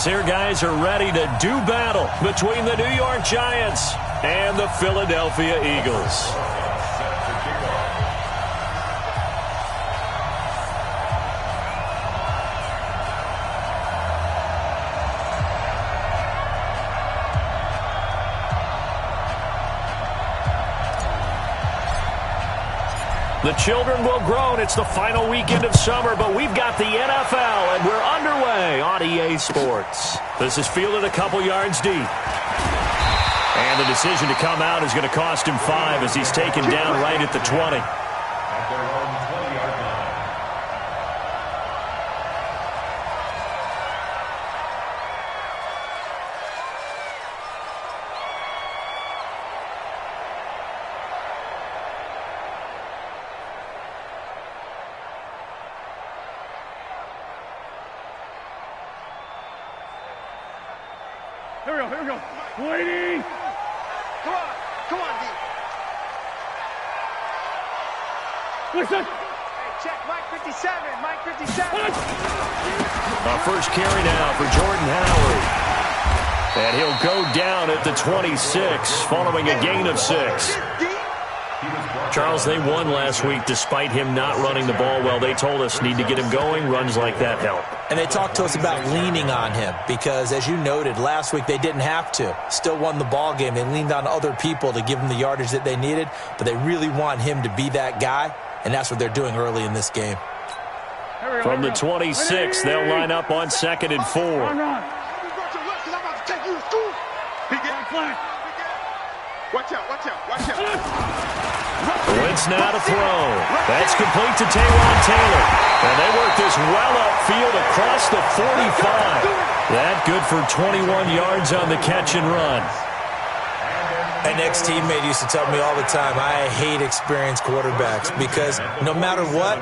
here, guys, are ready to do battle between the New York Giants and the Philadelphia Eagles. The children will groan. It's the final weekend of summer, but we've got the NFL, and we're underway on EA Sports. This is fielded a couple yards deep. And the decision to come out is going to cost him 5 as he's taken down right at the 20. Here we go. Lady! Come on, D. Listen! Hey, check, Mike 57, Mike 57. Our first carry now for Jordan Howard. And he'll go down at the 26, following a gain of 6. Charles, they won last week despite him not running the ball well. They told us need to get him going. Runs like that help. And they talked to us about leaning on him because, as you noted, last week they didn't have to. Still won the ball game. They leaned on other people to give them the yardage that they needed, but they really want him to be that guy, and that's what they're doing early in this game. From the 26, they'll line up on 2nd and 4. Watch out. Blitz now to throw. That's complete to Taywan Taylor. And they work this well upfield across the 45. That good for 21 yards on the catch and run. An ex-teammate used to tell me all the time, I hate experienced quarterbacks because no matter what,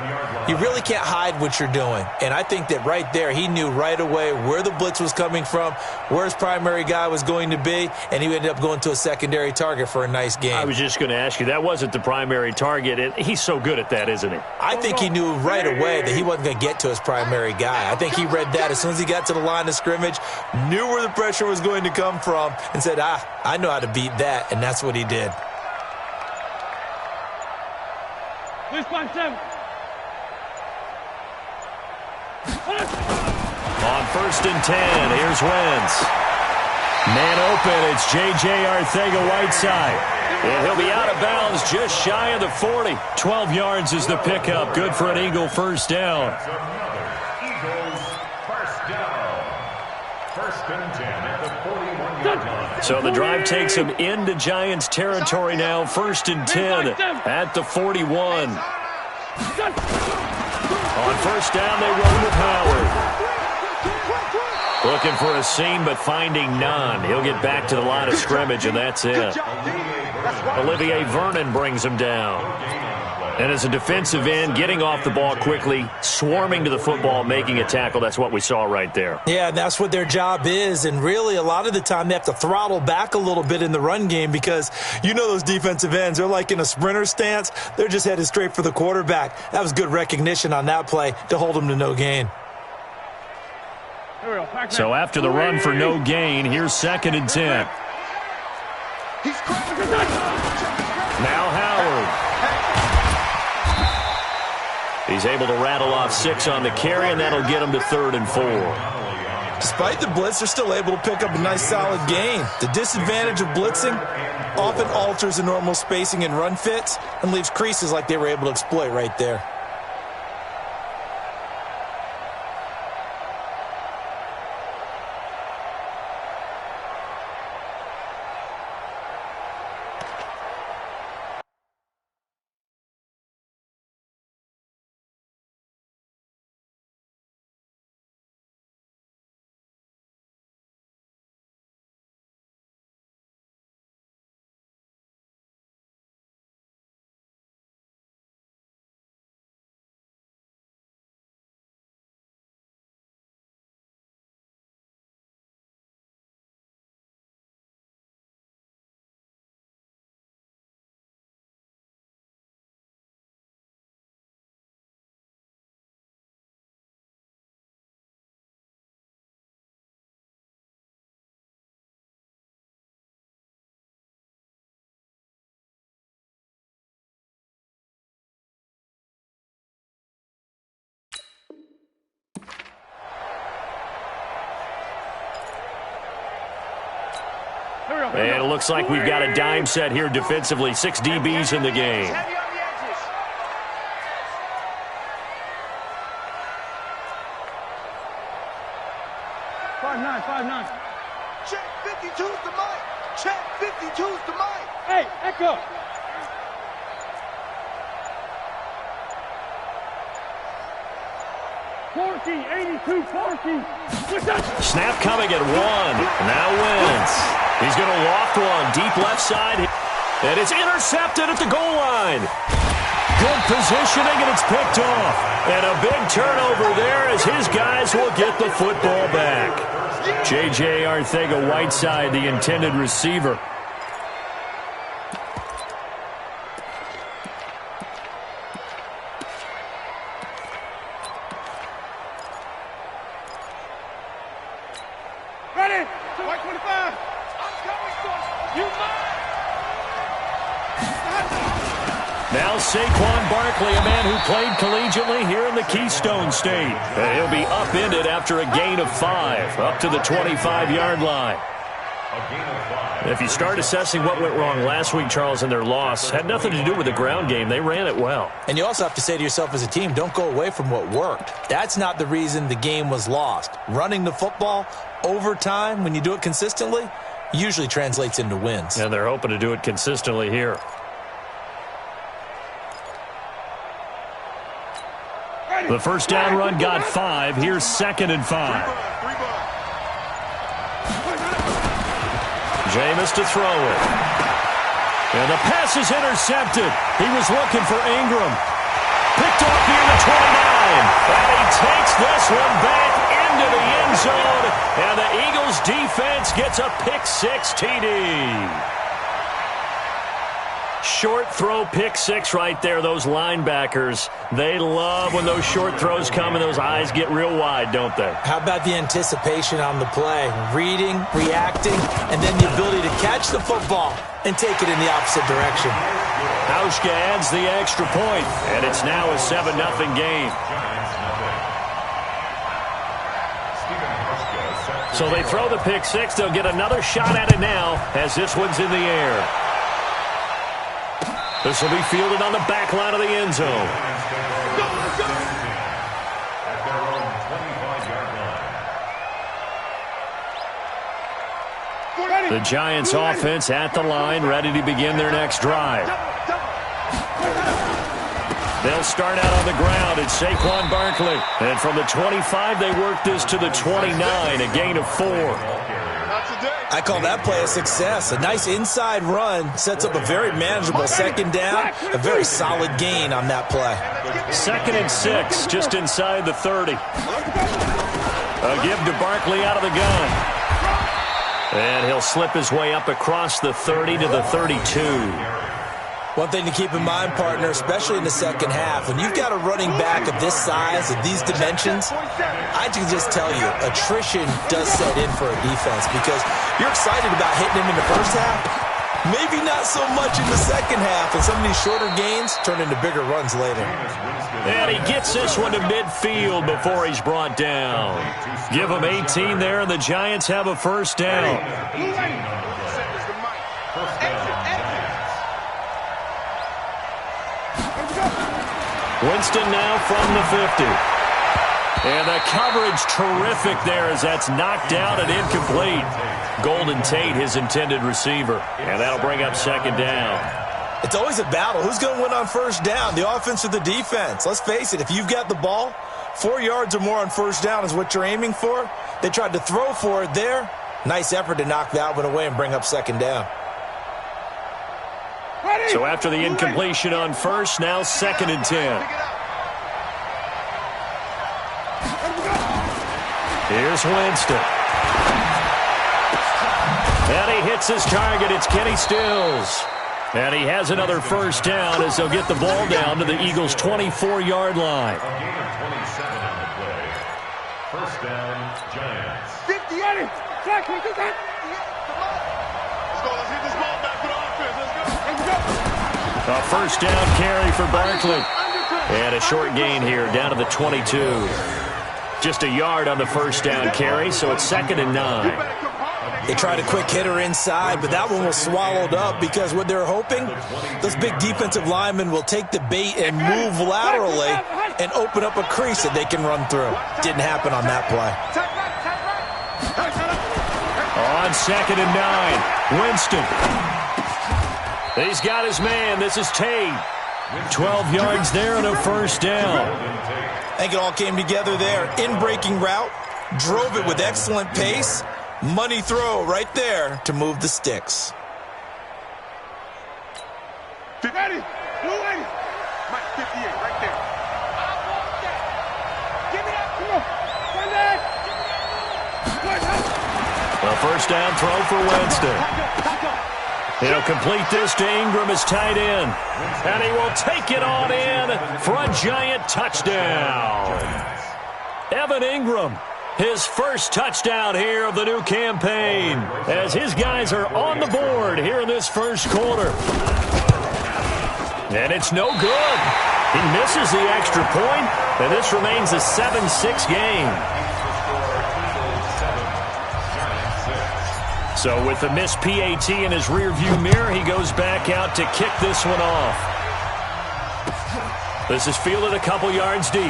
you really can't hide what you're doing. And I think that right there, he knew right away where the blitz was coming from, where his primary guy was going to be, and he ended up going to a secondary target for a nice game. I was just going to ask you, that wasn't the primary target. He's so good at that, isn't he? I think he knew right away that he wasn't going to get to his primary guy. I think he read that as soon as he got to the line of scrimmage, knew where the pressure was going to come from, and said, I know how to beat that, and that's what he did. Please, 5-7. On 1st and 10, here's Wentz. Man open, it's J.J. Arcega-Whiteside. And he'll be out of bounds just shy of the 40. 12 yards is the pickup. Good for an Eagle first down. Eagles first down. 1st and 10 at the 41-yard line. So the drive takes him into Giants territory now. 1st and 10 at the 41. On 1st down, they run with Howard. Looking for a seam, but finding none. He'll get back to the line of scrimmage, and that's it. Olivier Vernon brings him down. And as a defensive end, getting off the ball quickly, swarming to the football, making a tackle, that's what we saw right there. Yeah, and that's what their job is. And really, a lot of the time, they have to throttle back a little bit in the run game because you know those defensive ends, they're like in a sprinter stance. They're just headed straight for the quarterback. That was good recognition on that play to hold them to no gain. So after the run for no gain, here's 2nd and 10. Now Howard. He's able to rattle off 6 on the carry, and that'll get him to 3rd and 4. Despite the blitz, they're still able to pick up a nice solid gain. The disadvantage of blitzing often alters the normal spacing and run fits and leaves creases like they were able to exploit right there. And it looks like we've got a dime set here defensively. 6 DBs in the game. Heavy on the edges. 5-9. Check 52's the mic. Check 52's the mic. Hey, Echo. Forky, 82, Forky. Snap coming at 1. Now Wentz. He's going to loft one. Deep left side. And it's intercepted at the goal line. Good positioning, and it's picked off. And a big turnover there as his guys will get the football back. J.J. Arcega-Whiteside, the intended receiver. Ready? White 25. I'm coming, son. You mine. Now Saquon Barkley, a man who played collegiately here in the Keystone State. And he'll be upended after a gain of 5, up to the 25-yard line. If you start assessing what went wrong last week, Charles, in their loss, had nothing to do with the ground game. They ran it well. And you also have to say to yourself as a team, don't go away from what worked. That's not the reason the game was lost. Running the football over time, when you do it consistently, usually translates into wins. And they're hoping to do it consistently here. The first down run got 5. Here's 2nd and 5. Jameis to throw it. And the pass is intercepted. He was looking for Ingram. Picked off near the 29. And he takes this one back into the end zone. And the Eagles defense gets a pick-6 TD. Short throw, pick-6 right there. Those linebackers, they love when those short throws come and those eyes get real wide, don't they? How about the anticipation on the play? Reading, reacting, and then the ability to catch the football and take it in the opposite direction. Hauschka adds the extra point, and it's now a 7-0 game. So they throw the pick-6. They'll get another shot at it now as this one's in the air. This will be fielded on the back line of the end zone. The Giants offense at the line, ready to begin their next drive. They'll start out on the ground. It's Saquon Barkley. And from the 25, they work this to the 29, a gain of 4. I call that play a success. A nice inside run sets up a very manageable second down. A very solid gain on that play. 2nd and 6, just inside the 30. A give to Barkley out of the gun. And he'll slip his way up across the 30 to the 32. One thing to keep in mind, partner, especially in the second half, when you've got a running back of this size, of these dimensions, I can just tell you, attrition does set in for a defense because you're excited about hitting him in the first half. Maybe not so much in the second half, and some of these shorter gains turn into bigger runs later. And he gets this one to midfield before he's brought down. Give him 18 there, and the Giants have a first down. Winston now from the 50. And the coverage terrific there as that's knocked down and incomplete. Golden Tate, his intended receiver. And that'll bring up 2nd down. It's always a battle. Who's going to win on first down, the offense or the defense? Let's face it, if you've got the ball, 4 yards or more on first down is what you're aiming for. They tried to throw for it there. Nice effort to knock that one away and bring up 2nd down. So after the incompletion on first, now 2nd and 10. Here's Winston. And he hits his target. It's Kenny Stills. And he has another first down as they'll get the ball down to the Eagles' 24-yard line. A gain of 27 on the play. First down, Giants. 50. Ready? Check. Let's go. Let's hit this ball back for the offense. Let's go. A first down carry for Barkley. And a short gain here down to the 22. Just a yard on the first down carry, so it's 2nd and 9. They tried a quick hitter inside, but that one was swallowed up because what they're hoping, those big defensive linemen will take the bait and move laterally and open up a crease that they can run through. Didn't happen on that play. On 2nd and 9, Winston. He's got his man. This is Tate. 12 yards there and a first down. I think it all came together there. In-breaking route, drove it with excellent pace. Money throw right there to move the sticks. Ready, blue 80. Mike 58 right there. I want that. Give me that. Come on. Send that. A first down throw for Winston. He'll complete this to Ingram as tight end. And he will take it on in for a giant touchdown. Evan Ingram, his first touchdown here of the new campaign, as his guys are on the board here in this first quarter. And it's no good. He misses the extra point, and this remains a 7-6 game. So with the missed PAT in his rearview mirror, he goes back out to kick this one off. This is fielded a couple yards deep.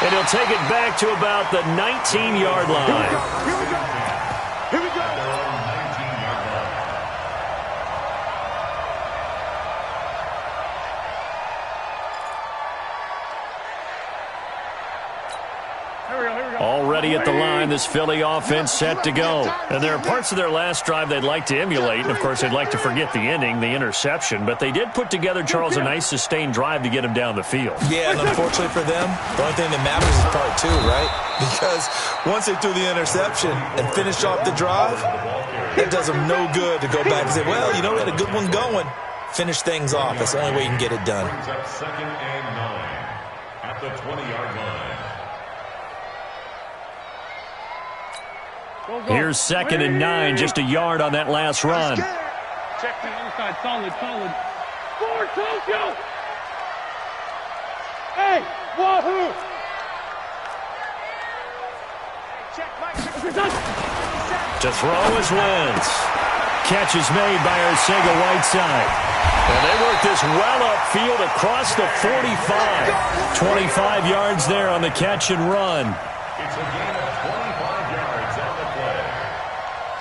And he'll take it back to about the 19-yard line. Here we go. Here we go. Already at the line, this Philly offense set to go. And there are parts of their last drive they'd like to emulate. And, of course, they'd like to forget the ending, the interception. But they did put together, Charles, a nice sustained drive to get him down the field. Yeah, and unfortunately for them, the only thing that matters is part 2, right? Because once they threw the interception and finished off the drive, it does them no good to go back and say, well, you know, we had a good one going. Finish things off. That's the only way you can get it done. Second and 9 at the 20-yard line. Here's 2nd and 9, just a yard on that last run. Check the inside, solid. Forward, Tokyo! Hey, wahoo! Check Mike. To throw is Wentz. Catch is made by Arcega-Whiteside. And they work this well upfield across the 45. 25 yards there on the catch and run. It's a gain of 25 yards on the play.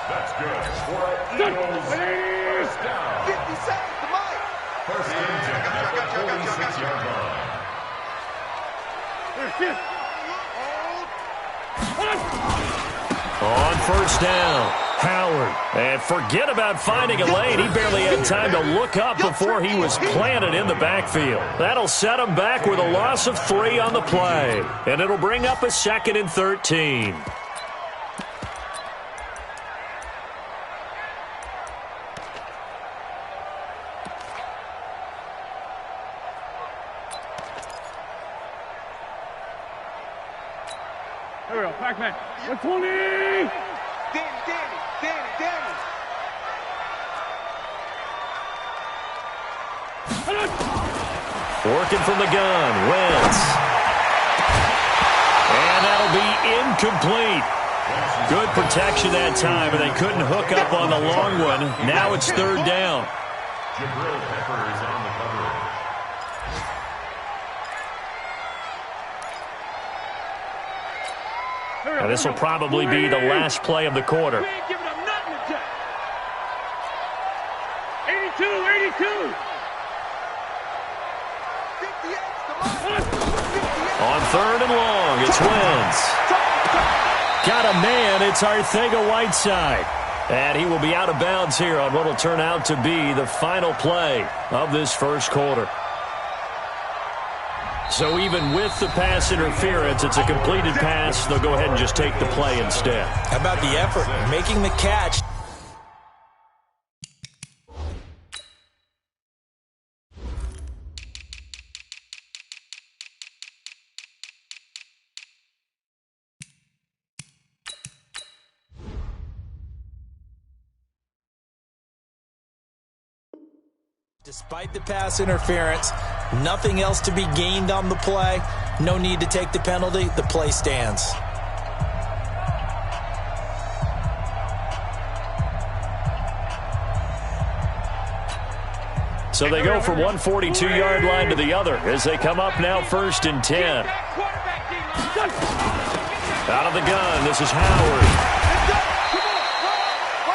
That's good for an Eagles first down. 50 seconds to Mike. First and 10 at the 46-yard line. On first down, Howard. And forget about finding a lane. He barely had time to look up before he was planted in the backfield. That'll set him back with a loss of 3 on the play. And it'll bring up a 2nd and 13. Here we go, Pac-Man. 120! Danny. Working from the gun, Wentz. And that'll be incomplete. Good protection that time, and they couldn't hook up on the long one. Now it's 3rd down. Jabril Pepper is on the cover. Now, this will probably be the last play of the quarter. We ain't giving up nothing to Jack. 82. 58's to Mike. On 3rd and long, it's Wentz. Got a man, it's Arcega-Whiteside. And he will be out of bounds here on what will turn out to be the final play of this first quarter. So even with the pass interference, it's a completed pass. They'll go ahead and just take the play instead. How about the effort? Making the catch. Despite the pass interference, nothing else to be gained on the play. No need to take the penalty. The play stands. So they go from one 42-yard line to the other as they come up now 1st and 10. Out of the gun, this is Howard.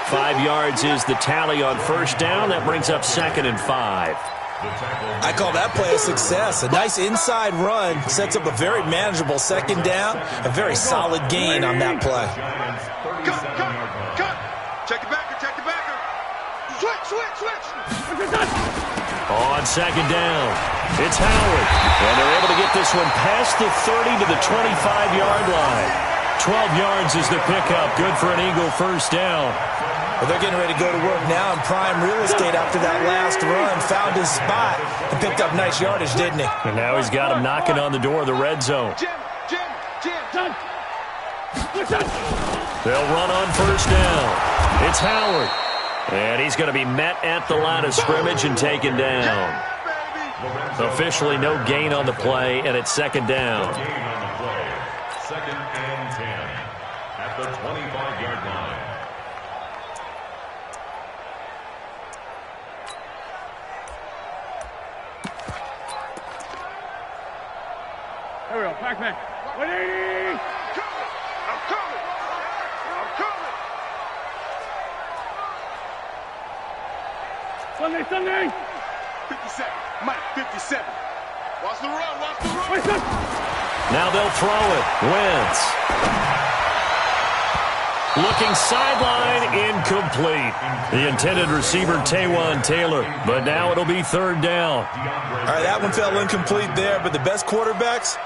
5 yards is the tally on 1st down. That brings up 2nd and 5. I call that play a success. A nice inside run sets up a very manageable 2nd down. A very solid gain on that play. Cut. Check the backer. Switch. On 2nd down, it's Howard. And they're able to get this one past the 30 to the 25-yard line. 12 yards is the pickup. Good for an Eagle 1st down. Well, they're getting ready to go to work now in prime real estate after that last run. Found his spot and picked up nice yardage, didn't he? And now he's got him knocking on the door of the red zone. Jim. They'll run on 1st down. It's Howard. And he's going to be met at the line of scrimmage and taken down. Officially no gain on the play, and it's 2nd down. Gain on the play. 2nd and 10 at the 25-yard line. There we go. Back. 180. I'm coming. Sunday. 57. Mike, 57. Watch the run. Now they'll throw it. Wentz. Looking sideline, incomplete. The intended receiver, Taywan Taylor. But now it'll be 3rd down. All right, that one fell incomplete there, but the best quarterbacks,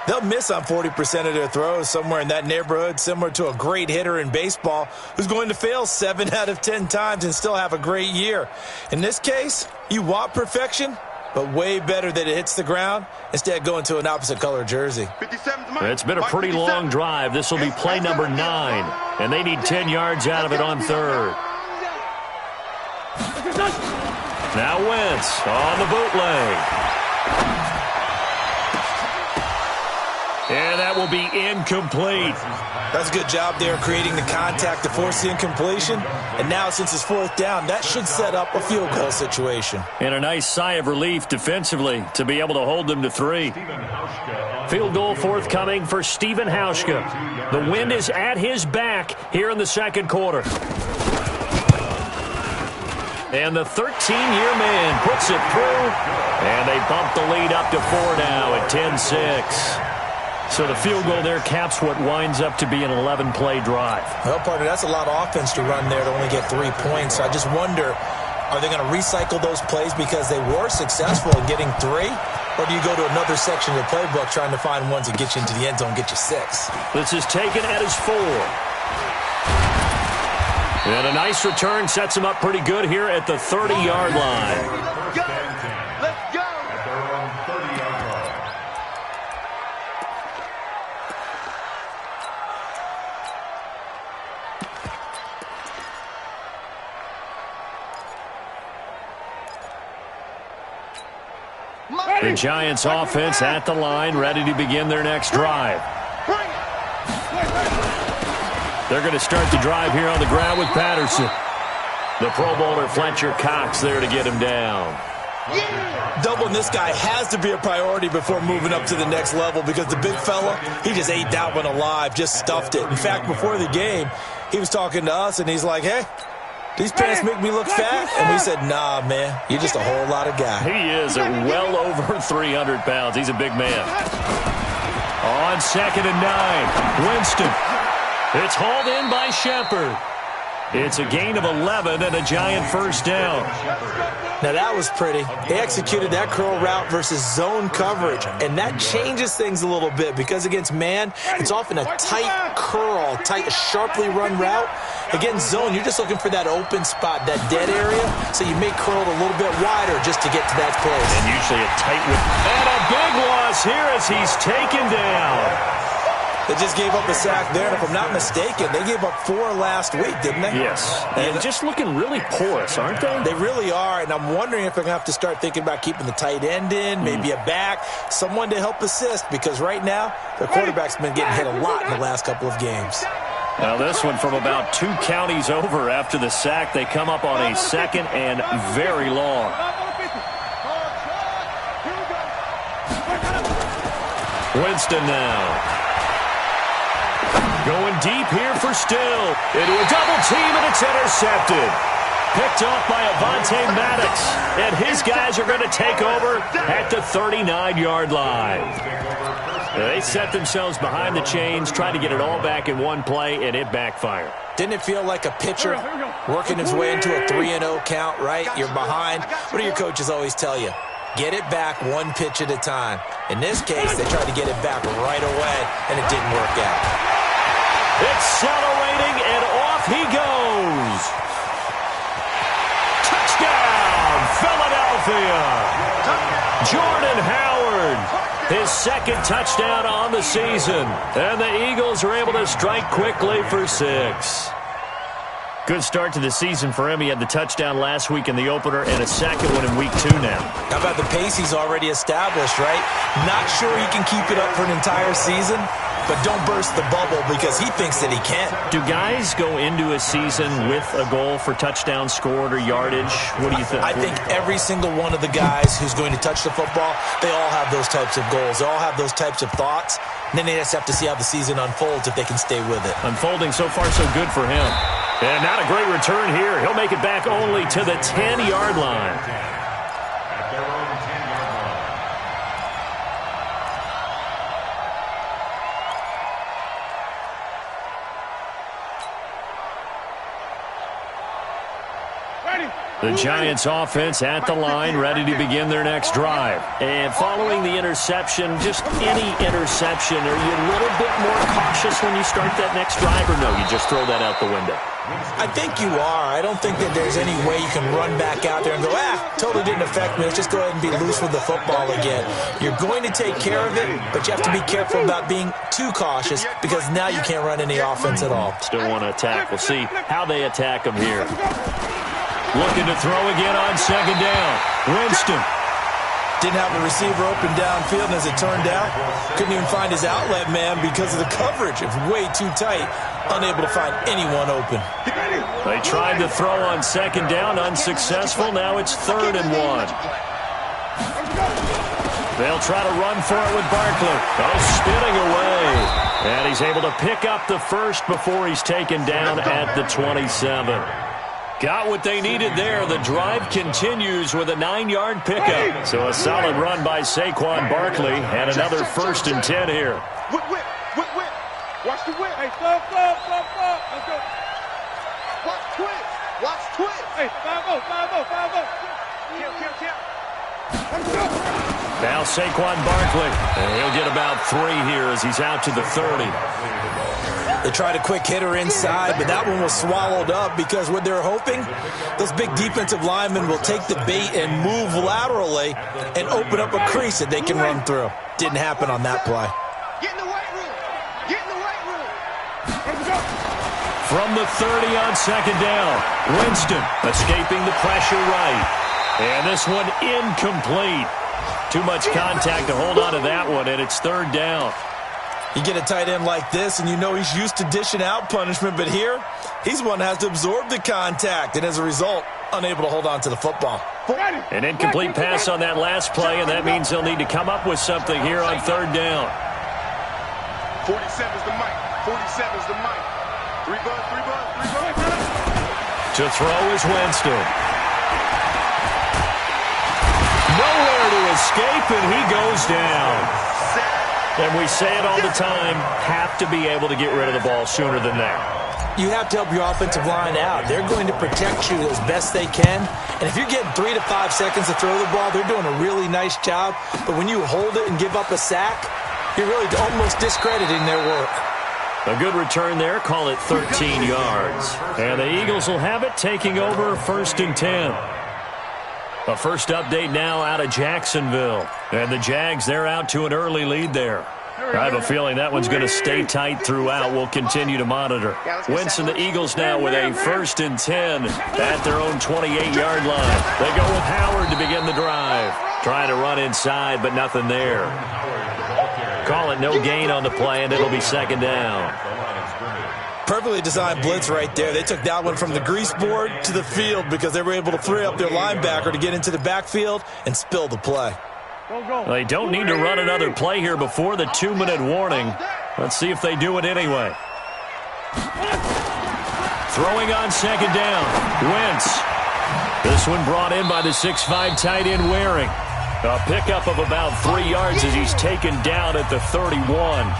they'll miss on 40% of their throws, somewhere in that neighborhood, similar to a great hitter in baseball who's going to fail 7 out of 10 times and still have a great year. In this case, you want perfection, but way better that it hits the ground instead going to an opposite color jersey. 57's Mike. It's been a pretty long drive. This will be play number 9, and they need 10 yards out of it on 3rd. Now Wentz on the bootleg. And that will be incomplete. That's a good job there creating the contact to force the incompletion. And now since it's 4th down, that should set up a field goal situation. And a nice sigh of relief defensively to be able to hold them to 3. Field goal forthcoming for Stephen Hauschka. The wind is at his back here in the 2nd quarter. And the 13-year man puts it through. And they bump the lead up to 4 now at 10-6. So the field goal there caps what winds up to be an 11-play drive. Well, partner, that's a lot of offense to run there to only get 3 points. So I just wonder, are they going to recycle those plays because they were successful in getting 3? Or do you go to another section of the playbook trying to find ones that get you into the end zone, get you 6? This is taken at his 4. And a nice return sets him up pretty good here at the 30-yard line. Let's go. At their own 30-yard line. The Giants offense at the line, ready to begin their next drive. They're going to start the drive here on the ground with Patterson. The Pro Bowler Fletcher Cox there to get him down. Doubling this guy has to be a priority before moving up to the next level because the big fella, he just ate that one alive, just stuffed it. In fact, before the game, he was talking to us, and he's like, hey, these pants make me look fat? And we said, nah, man, you're just a whole lot of guy. He is at well over 300 pounds. He's a big man. On 2nd and 9, Winston. It's hauled in by Shepard. It's a gain of 11 and a Giant first down. Now that was pretty. They executed that curl route versus zone coverage, and that changes things a little bit because against man, it's often a tight curl, tight, sharply run route. Against zone, you're just looking for that open spot, that dead area, so you may curl it a little bit wider just to get to that place. And usually a tight whip. And a big loss here as he's taken down. They just gave up a sack there, and if I'm not mistaken, they gave up 4 last week, didn't they? Yes. And just looking really porous, aren't they? They really are, and I'm wondering if they're going to have to start thinking about keeping the tight end in, maybe a back, someone to help assist, because right now, their quarterback's been getting hit a lot in the last couple of games. Now this one from about 2 counties over after the sack. They come up on a 2nd and very long. Winston now. Going deep here for Still. Into a double team, and it's intercepted. Picked off by Avonte Maddox. And his guys are going to take over at the 39-yard line. They set themselves behind the chains, trying to get it all back in one play, and it backfired. Didn't it feel like a pitcher working his way into a 3-0 count, right? You're behind. What do your coaches always tell you? Get it back one pitch at a time. In this case, they tried to get it back right away, and it didn't work out. Accelerating, and off he goes. Touchdown, Philadelphia. Jordan Howard. His second touchdown on the season. And the Eagles are able to strike quickly for 6. Good start to the season for him. He had the touchdown last week in the opener and a second one in week 2 now. How about the pace he's already established, right? Not sure he can keep it up for an entire season, but don't burst the bubble because he thinks that he can. Do guys go into a season with a goal for touchdowns scored or yardage? What do you think? I think every single one of the guys who's going to touch the football, they all have those types of goals. They all have those types of thoughts. And then they just have to see how the season unfolds if they can stay with it. Unfolding so far so good for him. And not a great return here. He'll make it back only to the 10-yard line. At their own 10-yard line. The Giants offense at the line, ready to begin their next drive. And following the interception, just any interception, are you a little bit more cautious when you start that next drive, or no, you just throw that out the window? I think you are. I don't think that there's any way you can run back out there and go, totally didn't affect me. Let's just go ahead and be loose with the football again. You're going to take care of it, but you have to be careful about being too cautious because now you can't run any offense at all. Still want to attack. We'll see how they attack him here. Looking to throw again on second down. Winston. Didn't have a receiver open downfield, and as it turned out, couldn't even find his outlet man because of the coverage. It was way too tight, unable to find anyone open. They tried to throw on second down, unsuccessful. Now it's 3rd and 1. They'll try to run for it with Barkley. Spinning away. And he's able to pick up the first before he's taken down at the 27. Got what they needed there. The drive continues with a 9-yard pickup. So a solid run by Saquon Barkley and another 1st and 10 here. Whip. Watch the whip. Hey, stop. Let's go. Watch twist. Hey, 5-0. Count. Let's go. Now Saquon Barkley. And he'll get about 3 here as he's out to the 30. They tried a quick hitter inside, but that one was swallowed up because what they're hoping, those big defensive linemen will take the bait and move laterally and open up a crease that they can run through. Didn't happen on that play. Get in the weight room. Let's go. From the 30 on second down, Winston escaping the pressure right. And this one incomplete. Too much contact to hold on to that one, and it's 3rd down. You get a tight end like this, and you know he's used to dishing out punishment, but here, he's one that has to absorb the contact, and as a result, unable to hold on to the football. An incomplete pass on that last play, and that means they'll need to come up with something here on 3rd down. 47's the mic. 47's the mic. 3 bud. To throw is Winston. Nowhere to escape, and he goes down. And we say it all the time, have to be able to get rid of the ball sooner than that. You have to help your offensive line out. They're going to protect you as best they can. And if you're getting 3 to 5 seconds to throw the ball, they're doing a really nice job. But when you hold it and give up a sack, you're really almost discrediting their work. A good return there. Call it 13 yards. And the Eagles will have it, taking over 1st and 10. A first update now out of Jacksonville. And the Jags, they're out to an early lead there. I have a feeling that one's going to stay tight throughout. We'll continue to monitor. Winston, the Eagles now with a 1st and 10 at their own 28-yard line. They go with Howard to begin the drive. Trying to run inside, but nothing there. Call it no gain on the play, and it'll be 2nd down. Perfectly designed blitz right there. They took that one from the grease board to the field because they were able to free up their linebacker to get into the backfield and spill the play. They don't need to run another play here before the 2-minute warning. Let's see if they do it anyway. Throwing on second down. Wentz. This one brought in by the 6'5" tight end Waring. A pickup of about 3 yards as he's taken down at the 31.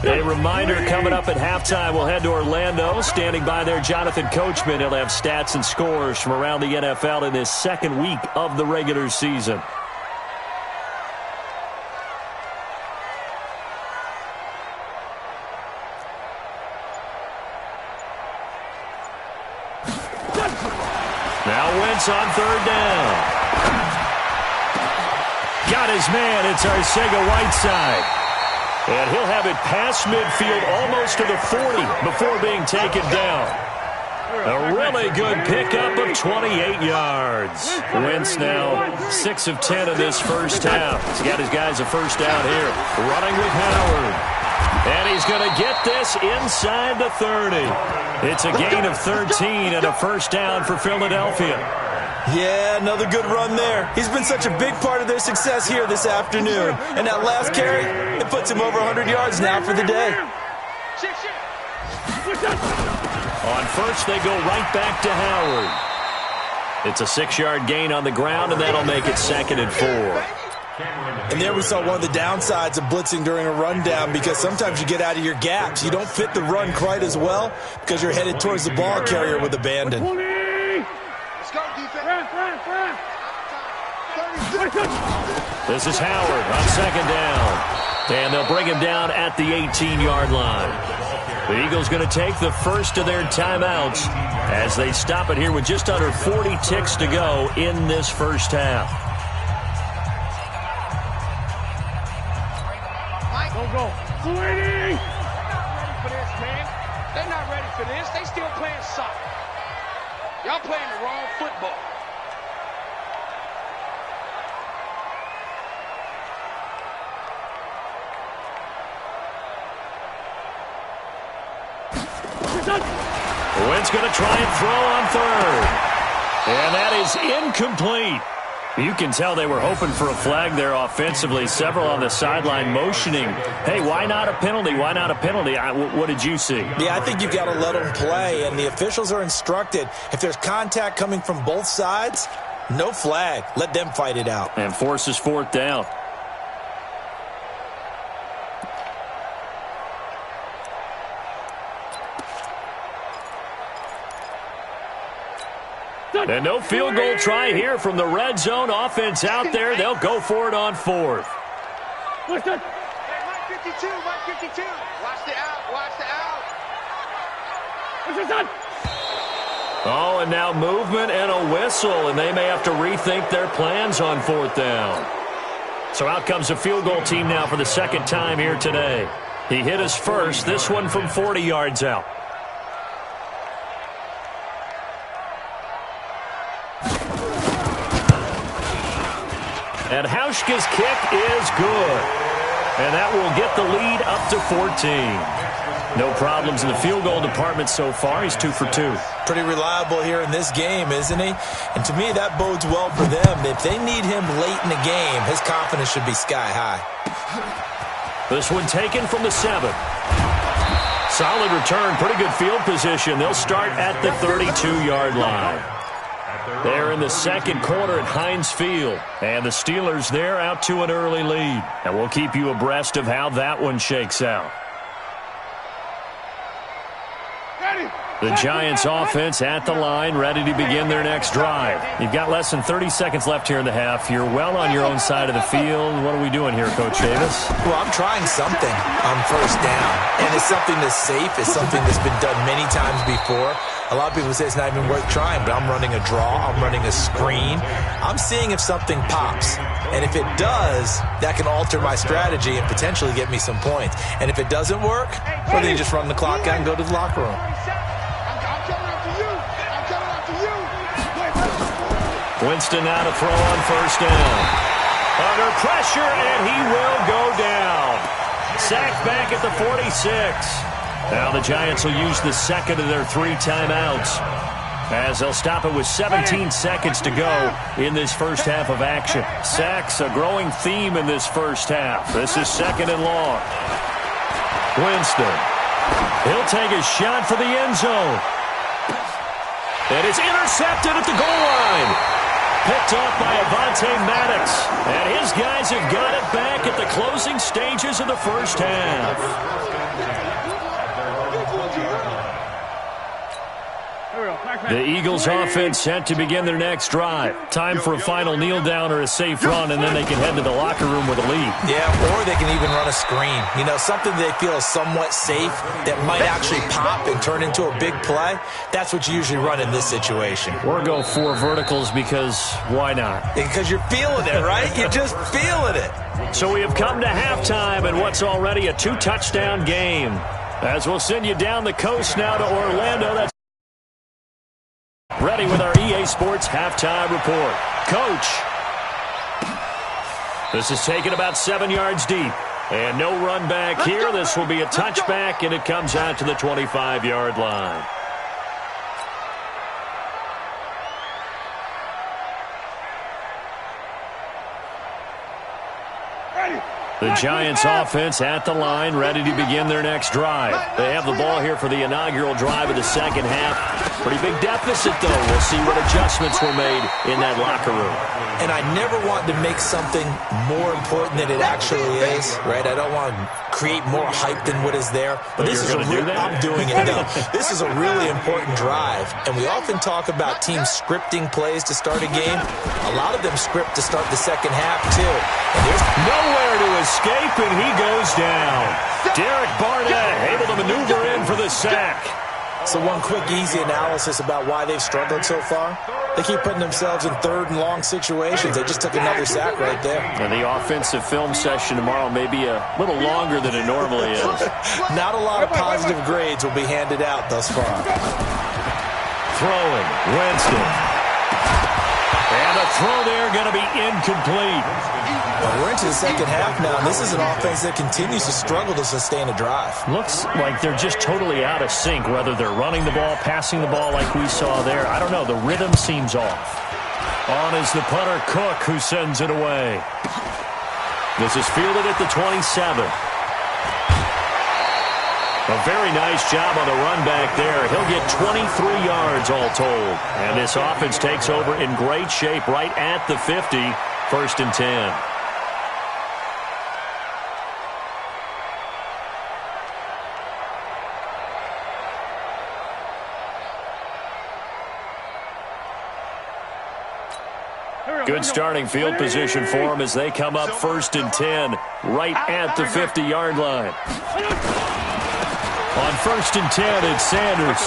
A reminder coming up at halftime, we'll head to Orlando. Standing by there, Jonathan Coachman. He'll have stats and scores from around the NFL in this second week of the regular season. Now Wentz on third down. Got his man. It's Arcega-Whiteside. And he'll have it past midfield almost to the 40 before being taken down. A really good pickup of 28 yards. Wentz now 6 of 10 in this first half. He's got his guys a first down here. Running with Howard. And he's going to get this inside the 30. It's a gain of 13 and a first down for Philadelphia. Yeah, another good run there. He's been such a big part of their success here this afternoon. And that last carry, it puts him over 100 yards now for the day. On first, they go right back to Howard. It's a 6-yard gain on the ground, and that'll make it 2nd and 4. And there we saw one of the downsides of blitzing during a rundown, because sometimes you get out of your gaps. You don't fit the run quite as well because you're headed towards the ball carrier with abandon. This is Howard on second down. And they'll bring him down at the 18-yard line. The Eagles going to take the first of their timeouts as they stop it here with just under 40 ticks to go in this first half. Go. They're not ready for this. They still playing soccer. Y'all playing the wrong football. Wentz going to try and throw on third. And that is incomplete. You can tell they were hoping for a flag there offensively. Several on the sideline motioning, hey, why not a penalty? Why not a penalty? What did you see? Yeah, I think you've got to let them play, and the officials are instructed, if there's contact coming from both sides, no flag. Let them fight it out. And forces 4th down. And no field goal try here from the red zone offense out there. They'll go for it on 4th. Mike 52, Mike 52. Watch the out. Oh, and now movement and a whistle, and they may have to rethink their plans on 4th down. So out comes a field goal team now for the second time here today. He hit us first, this one from 40 yards out. And Hauschka's kick is good. And that will get the lead up to 14. No problems in the field goal department so far. He's 2 for 2. Pretty reliable here in this game, isn't he? And to me, that bodes well for them. If they need him late in the game, his confidence should be sky high. This one taken from the 7. Solid return, pretty good field position. They'll start at the 32-yard line. They're in the second quarter at Heinz Field. And the Steelers, they're out to an early lead. And we'll keep you abreast of how that one shakes out. The Giants offense at the line, ready to begin their next drive. You've got less than 30 seconds left here in the half. You're well on your own side of the field. What are we doing here, Coach Davis? Well, I'm trying something on first down. And it's something that's safe. It's something that's been done many times before. A lot of people say it's not even worth trying, but I'm running a draw. I'm running a screen. I'm seeing if something pops. And if it does, that can alter my strategy and potentially get me some points. And if it doesn't work, well, then you just run the clock out and go to the locker room. Winston now to throw on first down. Under pressure, and he will go down. Sacked back at the 46. Now the Giants will use the second of their 3 timeouts, as they'll stop it with 17 seconds to go in this first half of action. Sacks, a growing theme in this first half. This is 2nd and long. Winston. He'll take a shot for the end zone. And it's intercepted at the goal line. Picked off by Avonte Maddox. And his guys have got it back at the closing stages of the first half. The Eagles offense set to begin their next drive. Time for a final kneel down or a safe run, and then they can head to the locker room with a lead. Yeah, or they can even run a screen. You know, something they feel is somewhat safe that might actually pop and turn into a big play. That's what you usually run in this situation. Or go 4 verticals because why not? Because you're feeling it, right? You're just feeling it. So we have come to halftime in what's already a 2-touchdown game. As we'll send you down the coast now to Orlando. That's ready with our EA Sports halftime report. Coach. This is taken about 7 yards deep. And no run back here. This will be a touchback, and it comes out to the 25-yard line. The Giants offense at the line, ready to begin their next drive. They have the ball here for the inaugural drive of the second half. Pretty big deficit, though. We'll see what adjustments were made in that locker room. And I never want to make something more important than it actually is, right? I don't want to create more hype than what is there. But this is I'm doing it, though. This is a really important drive. And we often talk about teams scripting plays to start a game. A lot of them script to start the second half, too. And there's nowhere to escape, and he goes down. Derek Barnett able to maneuver in for the sack. So one quick, easy analysis about why they've struggled so far. They keep putting themselves in 3rd and long situations. They just took another sack right there. And the offensive film session tomorrow may be a little longer than it normally is. Not a lot of positive grades will be handed out thus far. Throwing, Winston. And the throw there going to be incomplete. Well, we're into the second half now, and this is an offense that continues to struggle to sustain a drive. Looks like they're just totally out of sync, whether they're running the ball, passing the ball like we saw there. I don't know. The rhythm seems off. On is the punter, Cook, who sends it away. This is fielded at the 27. A very nice job on the run back there. He'll get 23 yards all told. And this offense takes over in great shape right at the 50, 1st and 10. Good starting field position for them as they come up 1st and 10 right at the 50-yard line. On 1st and 10, it's Sanders.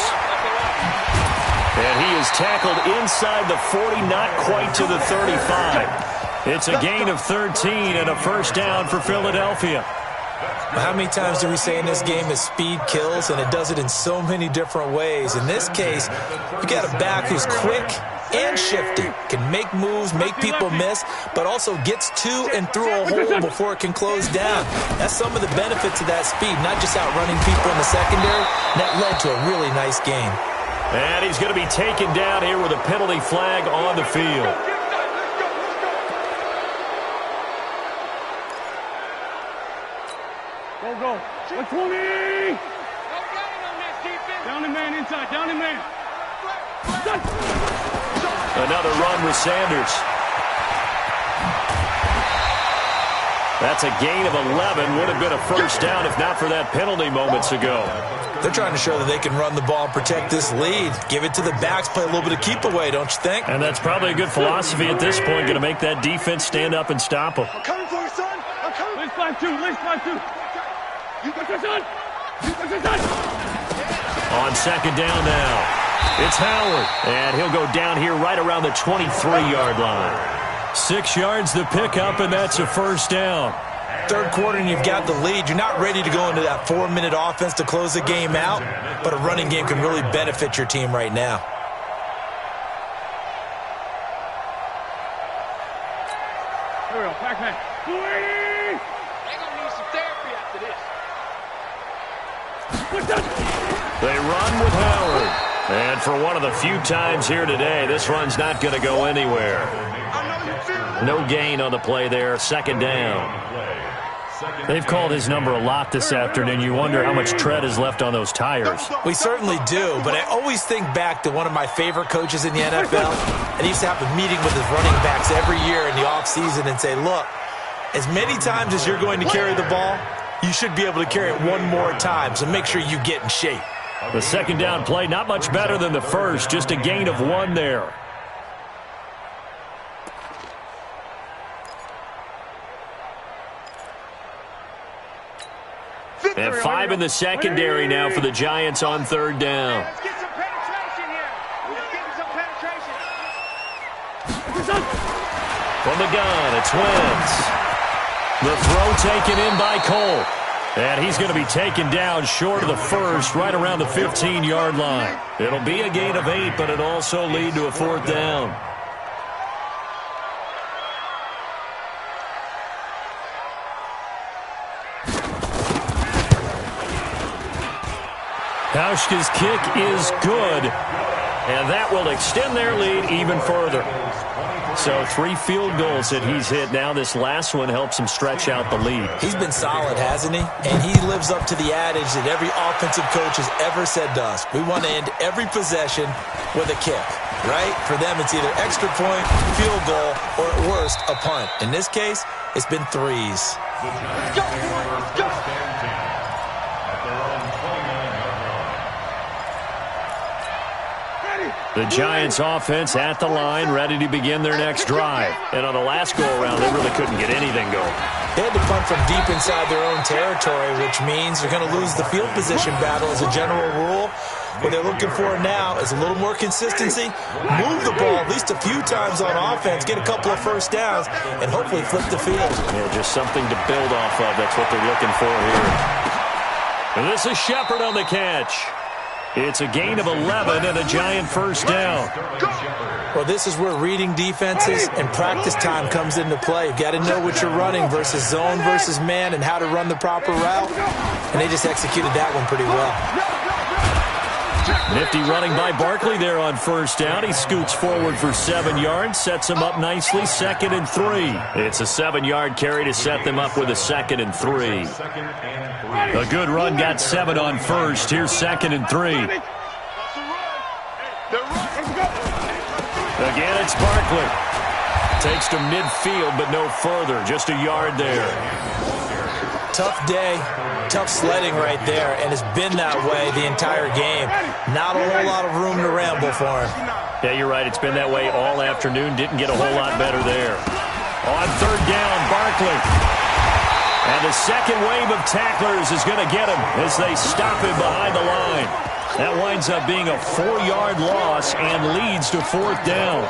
And he is tackled inside the 40, not quite to the 35. It's a gain of 13 and a first down for Philadelphia. How many times do we say in this game that speed kills, and it does it in so many different ways? In this case, you got a back who's quick and shifty, can make moves, make people miss, but also gets to and through a hole before it can close down. That's some of the benefits of that speed, not just outrunning people in the secondary. That led to a really nice game. And he's going to be taken down here with a penalty flag on the field. Go. 120. Down the man inside. Down the man. Another run with Sanders. That's a gain of 11. Would have been a first down if not for that penalty moments ago. They're trying to show that they can run the ball and protect this lead. Give it to the backs, play a little bit of keep away, don't you think? And that's probably a good philosophy at this point, going to make that defense stand up and stop them. I'm coming for you, son. I'm coming. Let's 5-2. Let's 5-2. You got your son. You got your son. On 2nd down now. It's Howard, and he'll go down here right around the 23-yard line. 6 yards the pickup, and that's a first down. 3rd quarter, and you've got the lead. You're not ready to go into that 4-minute offense to close the game out, but a running game can really benefit your team right now. Here we go. Back man. 280. They're gonna need some therapy after this. They run with Howard. And for one of the few times here today, this run's not going to go anywhere. No gain on the play there. Second down. They've called his number a lot this afternoon. You wonder how much tread is left on those tires. We certainly do, but I always think back to one of my favorite coaches in the NFL, and he used to have a meeting with his running backs every year in the offseason and say, look, as many times as you're going to carry the ball, you should be able to carry it one more time, so make sure you get in shape. The second down play, not much better than the first, just a gain of 1 there. And 5 in the secondary now for the Giants on third down. Let's get some penetration here. Let's get some penetration. From the gun, it's Wentz. The throw taken in by Cole. And he's going to be taken down short of the first, right around the 15-yard line. It'll be a gain of 8, but it'll also lead to a fourth down. Hauschka's kick is good, and that will extend their lead even further. So 3 field goals that he's hit. Now this last one helps him stretch out the lead. He's been solid, hasn't he? And he lives up to the adage that every offensive coach has ever said to us. We want to end every possession with a kick, right? For them, it's either extra point, field goal, or at worst, a punt. In this case, it's been 3s. Let's go, boy. Let's go. The Giants offense at the line, ready to begin their next drive. And on the last go-around, they really couldn't get anything going. They had to punt from deep inside their own territory, which means they're going to lose the field position battle as a general rule. What they're looking for now is a little more consistency, move the ball at least a few times on offense, get a couple of first downs, and hopefully flip the field. Yeah, just something to build off of. That's what they're looking for here. And this is Shepard on the catch. It's a gain of 11 and a Giant first down. Well, this is where reading defenses and practice time comes into play. You've got to know what you're running versus zone versus man and how to run the proper route. And they just executed that one pretty well. Nifty running by Barkley there on first down. He scoots forward for 7 yards, sets him up nicely, 2nd and 3. It's a 7-yard carry to set them up with a 2nd and 3. A good run got 7 on first. Here's 2nd and 3. Again, it's Barkley. Takes to midfield, but no further. Just a yard there. Tough day, tough sledding right there, and it's been that way the entire game. Not a whole lot of room to ramble for him. Yeah, you're right. It's been that way all afternoon. Didn't get a whole lot better there. On third down, Barkley. And the second wave of tacklers is going to get him as they stop him behind the line. That winds up being a 4-yard loss and leads to fourth down.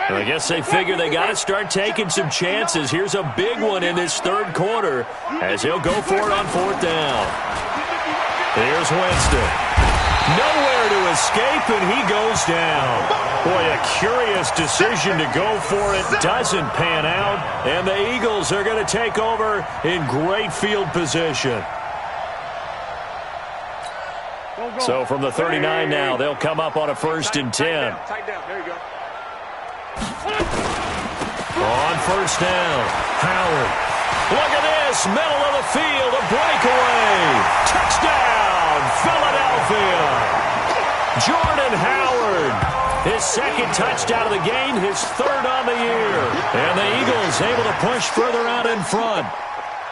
I guess they figure they got to start taking some chances. Here's a big one in this third quarter as he'll go for it on fourth down. Here's Winston. Nowhere to escape, and he goes down. Boy, a curious decision to go for it. Doesn't pan out, and the Eagles are going to take over in great field position. So from the 39 now, they'll come up on a 1st and 10. Tight down. There you go. On first down, Howard. Look at this, middle of the field, a breakaway. Touchdown, Philadelphia. Jordan Howard, his 2nd touchdown of the game, his 3rd on the year. And the Eagles able to push further out in front.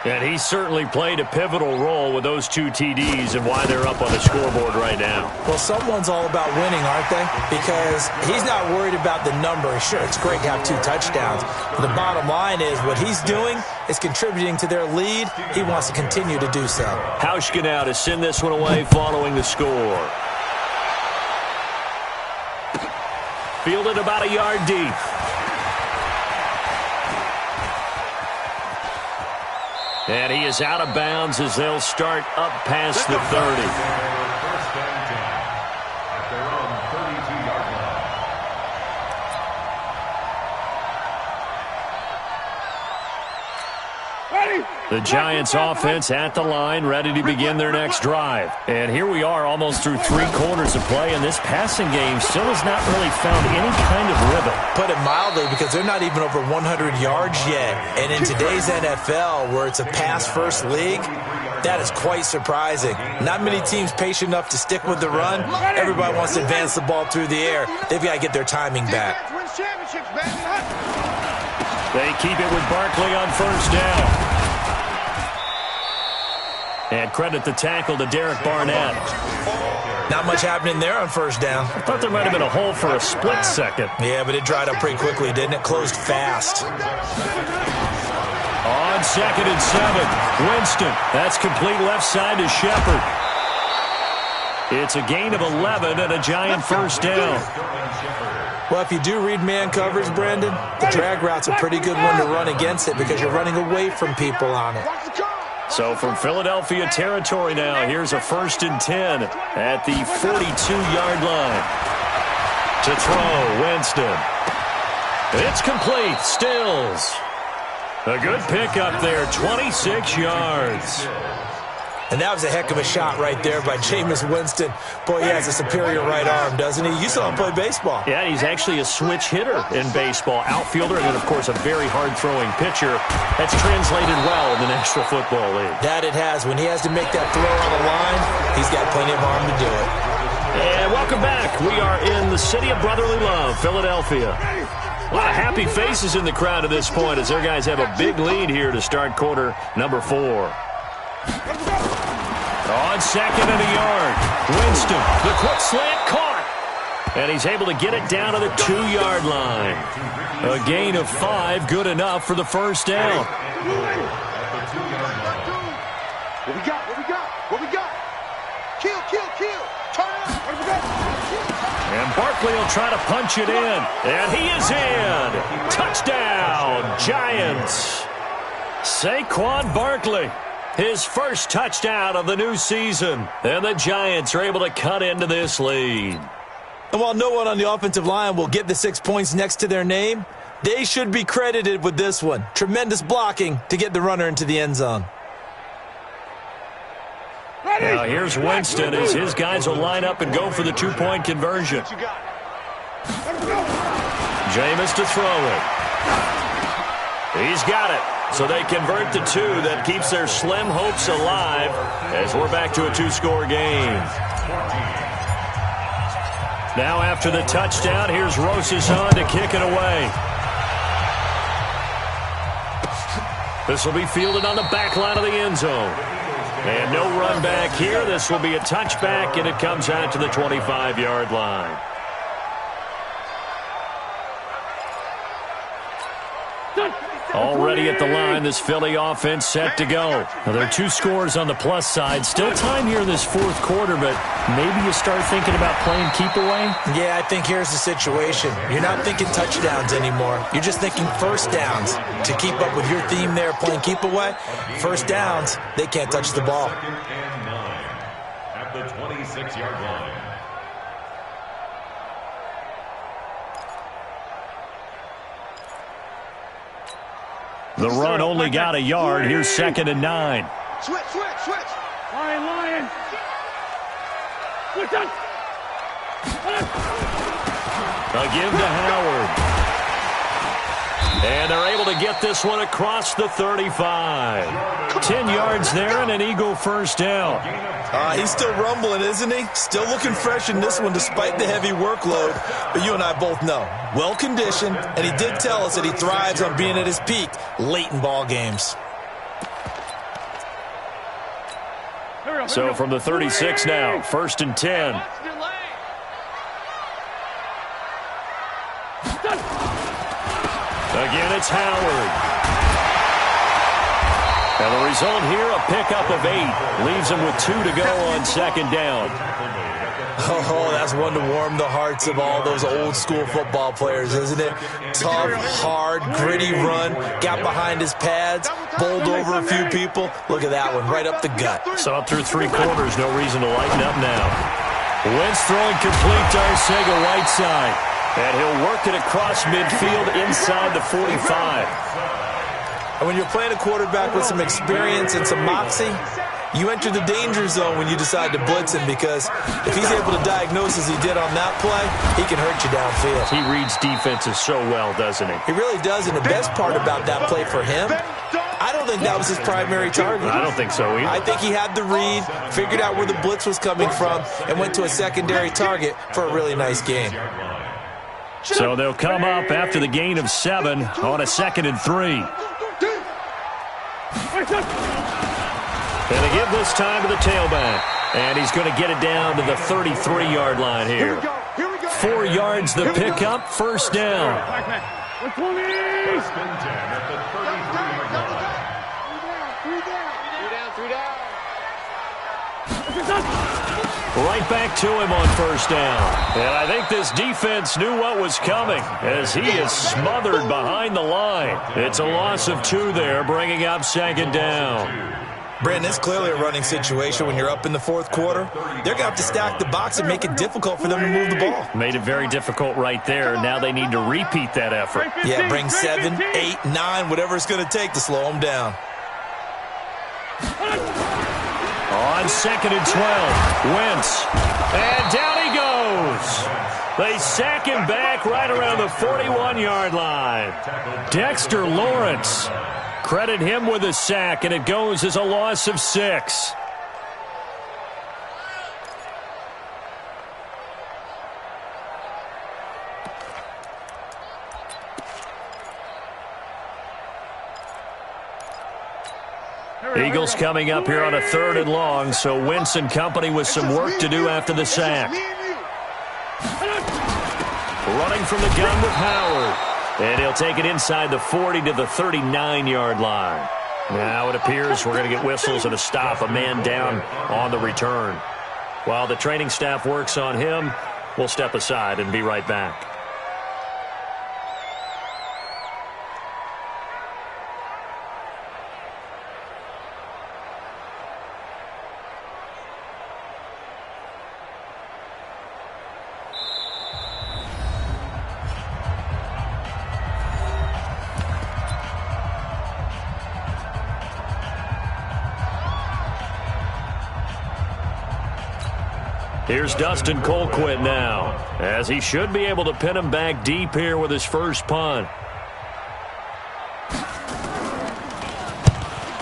And he certainly played a pivotal role with those 2 TDs and why they're up on the scoreboard right now. Well, someone's all about winning, aren't they? Because he's not worried about the number. Sure, it's great to have 2 touchdowns. But the bottom line is what he's doing is contributing to their lead. He wants to continue to do so. Hauschka now to send this one away following the score. Fielded about a yard deep. And he is out of bounds as they'll start up past the 30. First and 10 at their own 32-yard line. The Giants offense at the line, ready to begin their next drive. And here we are almost through 3 quarters of play, and this passing game still has not really found any kind of rhythm. Put it mildly, because they're not even over 100 yards yet. And in today's NFL, where it's a pass-first league, that is quite surprising. Not many teams patient enough to stick with the run. Everybody wants to advance the ball through the air. They've got to get their timing back. They keep it with Barkley on first down. And credit the tackle to Derek Barnett. Not much happening there on first down. I thought there might have been a hole for a split second. Yeah, but it dried up pretty quickly, didn't it? Closed fast. On 2nd and 7, Winston. That's complete left side to Shepard. It's a gain of 11 and a Giant first down. Well, if you do read man coverage, Brandon, the drag route's a pretty good one to run against it because you're running away from people on it. So from Philadelphia territory now, here's a 1st and 10 at the 42-yard line. To throw, Winston. It's complete, Stills. A good pickup there, 26 yards. And that was a heck of a shot right there by Jameis Winston. Boy, he has a superior right arm, doesn't he? You saw him play baseball. Yeah, he's actually a switch hitter in baseball. Outfielder, and then, of course, a very hard-throwing pitcher. That's translated well in the National Football League. That it has. When he has to make that throw on the line, he's got plenty of arm to do it. And welcome back. We are in the city of brotherly love, Philadelphia. A lot of happy faces in the crowd at this point as their guys have a big lead here to start quarter number 4. On 2nd and a yard, Winston, the quick slant caught. And he's able to get it down to the 2-yard line. A gain of 5, good enough for the first down. What we got? What we got? What we got? Kill, kill, kill. Turn it up. What we got? And Barkley will try to punch it in. And he is in. Touchdown, Giants. Saquon Barkley. His first touchdown of the new season. And the Giants are able to cut into this lead. And while no one on the offensive line will get the 6 points next to their name, they should be credited with this one. Tremendous blocking to get the runner into the end zone. Now here's Winston as his guys will line up and go for the 2-point conversion. Jameis to throw it. He's got it. So they convert the 2. That keeps their slim hopes alive as we're back to a 2-score game. Now after the touchdown, here's Rosas on to kick it away. This will be fielded on the back line of the end zone. And no run back here. This will be a touchback, and it comes out to the 25-yard line. Already at the line, this Philly offense set to go. Now, there are 2 scores on the plus side. Still time here in this 4th quarter, but maybe you start thinking about playing keep away? Yeah, I think here's the situation. You're not thinking touchdowns anymore. You're just thinking first downs. To keep up with your theme there, playing keep away, first downs, they can't touch the ball. 2nd and 9 at the 26-yard line. The run only got a yard. Here's 2nd and 9. Switch, switch, switch. Lion. Switch on. A give to Howard. And they're able to get this one across the 35. 10 yards there and an Eagle first down. He's still rumbling, isn't he? Still looking fresh in this one despite the heavy workload. But you and I both know, well-conditioned, and he did tell us that he thrives on being at his peak late in ball games. So from the 36 now, 1st and 10. Again, it's Howard. And the result here, a pickup of 8. Leaves him with 2 to go on second down. Oh, that's one to warm the hearts of all those old-school football players, isn't it? Tough, hard, gritty run, got behind his pads, bowled over a few people. Look at that one, right up the gut. Saw it through 3 quarters, no reason to lighten up now. Wentz throwing complete to Arcega right side. And he'll work it across midfield inside the 45. And when you're playing a quarterback with some experience and some moxie, you enter the danger zone when you decide to blitz him, because if he's able to diagnose as he did on that play, he can hurt you downfield. He reads defenses so well, doesn't he? He really does, and the best part about that play for him, I don't think that was his primary target. I don't think so either. I think he had the read, figured out where the blitz was coming from, and went to a secondary target for a really nice gain. So they'll come up after the gain of 7 on a 2nd and 3. And they give this time to the tailback. And he's going to get it down to the 33-yard line here. 4 yards the pickup, first down. First and 10 at the 33-yard line. 3 down. Right back to him on first down. And I think this defense knew what was coming as he is smothered behind the line. It's a loss of 2 there, bringing up second down. Brandon, it's clearly a running situation when you're up in the 4th quarter. They're going to have to stack the box and make it difficult for them to move the ball. Made it very difficult right there. Now they need to repeat that effort. Yeah, bring 7, 8, 9, whatever it's going to take to slow them down. On 2nd and 12, Wentz. And down he goes. They sack him back right around the 41-yard line. Dexter Lawrence. Credit him with a sack, and it goes as a loss of 6. Eagles coming up here on a 3rd and long, so Wentz and company with some work to do after the sack. Running from the gun with Howard. And he'll take it inside the 40 to the 39-yard line. Now it appears we're going to get whistles and a stop, a man down on the return. While the training staff works on him, we'll step aside and be right back. Here's Dustin Colquitt now, as he should be able to pin him back deep here with his first punt.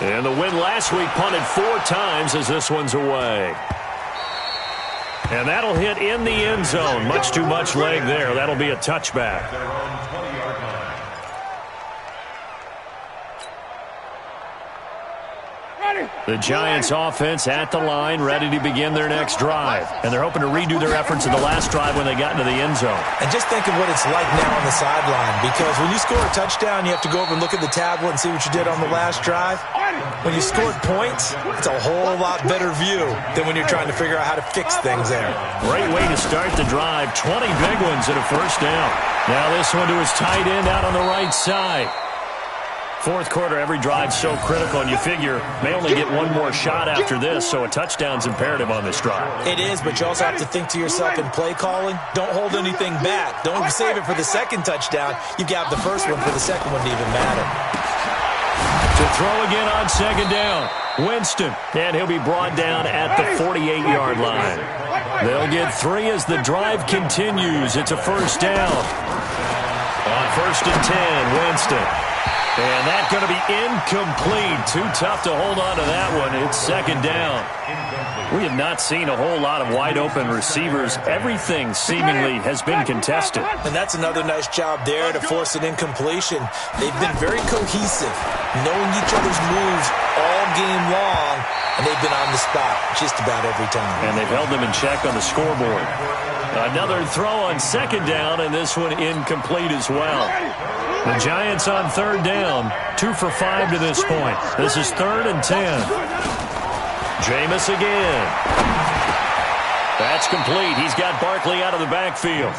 And the win last week punted 4 times as this one's away. And that'll hit in the end zone. Much too much leg there. That'll be a touchback. The Giants offense at the line, ready to begin their next drive. And they're hoping to redo their efforts in the last drive when they got into the end zone. And just think of what it's like now on the sideline, because when you score a touchdown, you have to go over and look at the tablet and see what you did on the last drive. When you scored points, it's a whole lot better view than when you're trying to figure out how to fix things there. Great way to start the drive. 20 big ones and a first down. Now this one to his tight end out on the right side. 4th quarter, every drive's so critical, and you figure may only get one more shot after this, so a touchdown's imperative on this drive. It is, but you also have to think to yourself in play calling, don't hold anything back. Don't save it for the second touchdown. You got the first one for the second one to even matter. To throw again on second down, Winston, and he'll be brought down at the 48-yard line. They'll get 3 as the drive continues. It's a first down. On 1st and 10, Winston. And that's going to be incomplete. Too tough to hold on to that one. It's second down. We have not seen a whole lot of wide-open receivers. Everything seemingly has been contested. And that's another nice job there to force an incompletion. They've been very cohesive, knowing each other's moves all game long, and they've been on the spot just about every time. And they've held them in check on the scoreboard. Another throw on second down, and this one incomplete as well. The Giants on third down, 2 for 5 to this point. This is 3rd and 10. Jameis again. That's complete. He's got Barkley out of the backfield.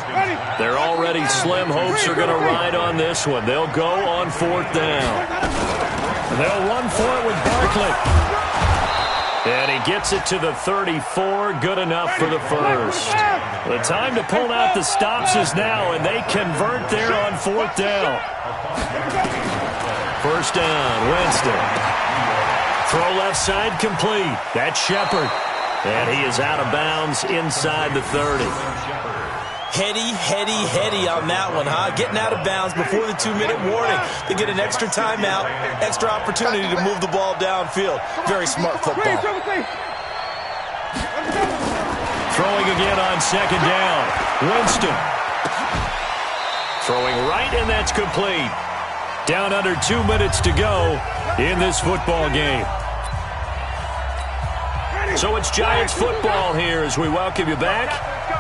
Their already slim hopes are going to ride on this one. They'll go on 4th down. They'll run for it with Barkley. And he gets it to the 34. Good enough for the first. The time to pull out the stops is now, and they convert there on 4th down. First down, Winston. Throw left side complete. That's Shepard. And he is out of bounds inside the 30. Heady on that one, huh? Getting out of bounds before the 2-minute warning. They get an extra timeout, extra opportunity to move the ball downfield. Very smart football. Throwing again on 2nd down. Winston. Throwing right, and that's complete. Down under 2 minutes to go in this football game. So it's Giants football here as we welcome you back.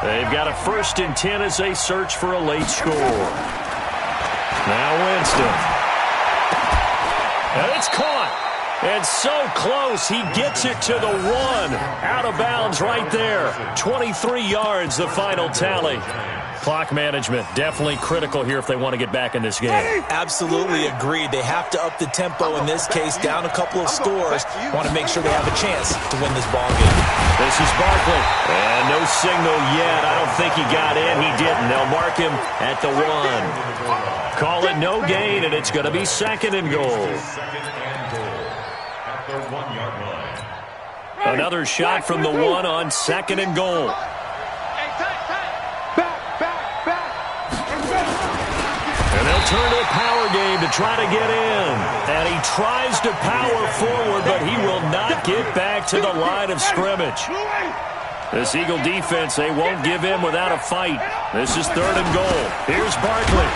They've got a 1st and 10 as they search for a late score. Now Winston. And it's caught. And so close, he gets it to the 1. Out of bounds right there. 23 yards, the final tally. Clock management definitely critical here if they want to get back in this game. Absolutely agreed. They have to up the tempo in this case, down a couple of scores. Want to make sure they have a chance to win this ball game. This is Barkley. And no signal yet. I don't think he got in. He didn't. They'll mark him at the 1. Call it no gain, and it's going to be 2nd and goal. At the 1-yard line. Another shot from the 1 on 2nd and goal. And they'll turn to a power game to try to get in. And he tries to power forward, but he will not get back to the line of scrimmage. This Eagle defense, they won't give in without a fight. This is 3rd and goal. Here's Barkley.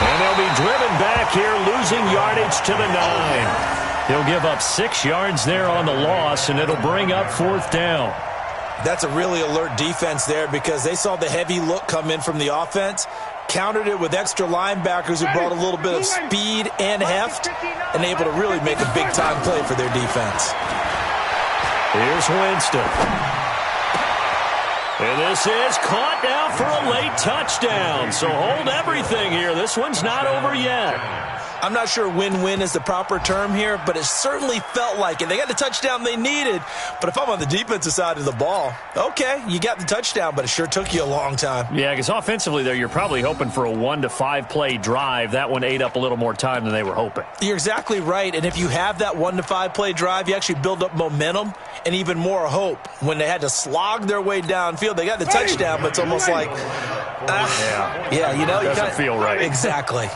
And they'll be driven back here, losing yardage to the 9. He'll give up 6 yards there on the loss, and it'll bring up 4th down. That's a really alert defense there because they saw the heavy look come in from the offense, countered it with extra linebackers who brought a little bit of speed and heft, and able to really make a big-time play for their defense. Here's Winston. And this is caught now for a late touchdown. So hold everything here. This one's not over yet. I'm not sure win-win is the proper term here, but it certainly felt like it. They got the touchdown they needed, but if I'm on the defensive side of the ball, okay, you got the touchdown, but it sure took you a long time. Yeah, because offensively there, you're probably hoping for a 1 to 5 play drive. That one ate up a little more time than they were hoping. You're exactly right, and if you have that 1 to 5 play drive, you actually build up momentum and even more hope. When they had to slog their way downfield, they got the touchdown, but it's almost like, yeah, you know, doesn't feel right. Exactly.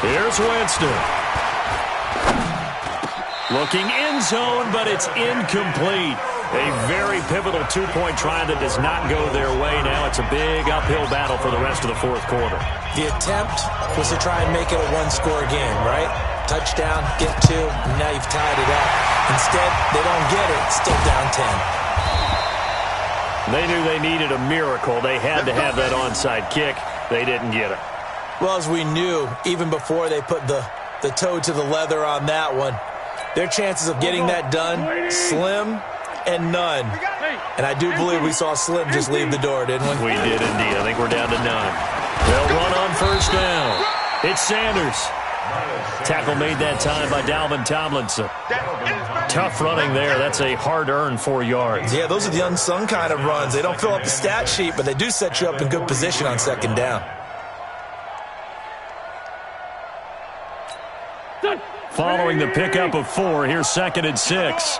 Here's Winston. Looking end zone, but it's incomplete. A very pivotal 2-point try that does not go their way. Now it's a big uphill battle for the rest of the 4th quarter. The attempt was to try and make it a 1-score game, right? Touchdown, get 2, and now you've tied it up. Instead, they don't get it. Still down 10. They knew they needed a miracle. They had to have that onside kick. They didn't get it. Well, as we knew, even before they put the toe to the leather on that one, their chances of getting that done, slim and none. And I do believe we saw Slim just leave the door, didn't we? We did indeed. I think we're down to none. They'll run on 1st down. It's Sanders. Tackle made that time by Dalvin Tomlinson. Tough running there. That's a hard-earned 4 yards. Yeah, those are the unsung kind of runs. They don't fill up the stat sheet, but they do set you up in good position on 2nd down. Following the pickup of 4, here's 2nd and 6.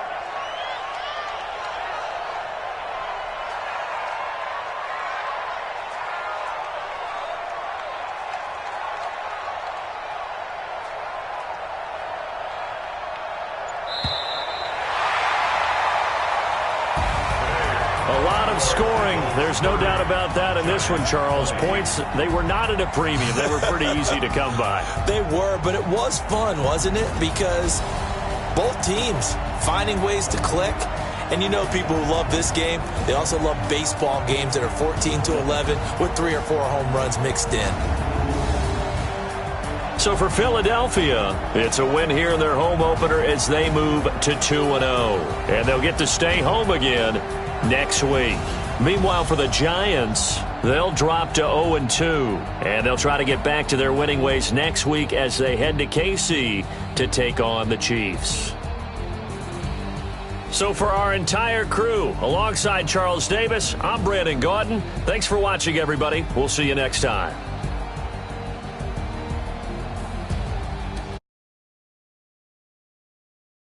A lot of scoring. There's no doubt about that in this one, Charles. Points, they were not at a premium. They were pretty easy to come by. They were, but it was fun, wasn't it? Because both teams finding ways to click And you know people who love this game, they also love baseball games that are 14-11 with 3 or 4 home runs mixed in. So for Philadelphia, it's a win here in their home opener as they move to 2-0. And they'll get to stay home again next week. Meanwhile, for the Giants, they'll drop to 0-2. And they'll try to get back to their winning ways next week as they head to KC to take on the Chiefs. So for our entire crew, alongside Charles Davis, I'm Brandon Gaudin. Thanks for watching, everybody. We'll see you next time.